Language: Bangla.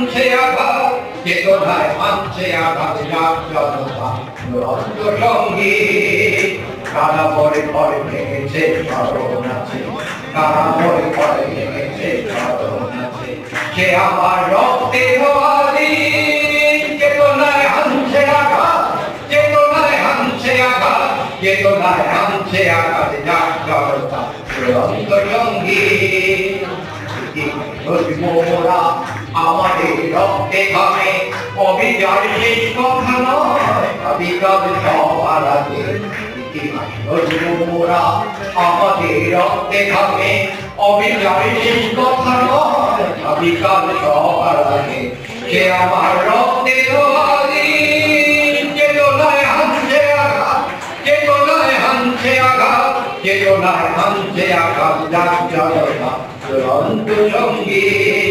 হানছে আঘাত, চেতনায় হানছে আঘাত, জাগ্রতা দুরন্ত সঙ্গীত। কারা পরে পরে ভেঙেছে স্মরণ আছে, কারা পরে পরে ভেঙেছে স্মরণ আছে। সে আমার রক্তে স্বাধীন, চেতনায় হানছে আঘাত, চেতনায় হানছে আঘাত, চেতনায় হানছে আঘাত, জাগ্রতা দুরন্ত সঙ্গীত। মোরা আমাদের রক্তে ঘামে, অবিচার শেষ কথা নয়, অবিকাল সবার আগে। মোরা আমাদের রক্তে ঘামে, অবিচার শেষ কথা নয়, অবিকাল সবার আগে। সে আমার রক্তে স্বাধীন, চেতনায় হানছে আঘাত, চেতনায় হানছে আঘাত, চেতনায় হানছে আঘাত, জাগ্রতা দুরন্ত সঙ্গীত।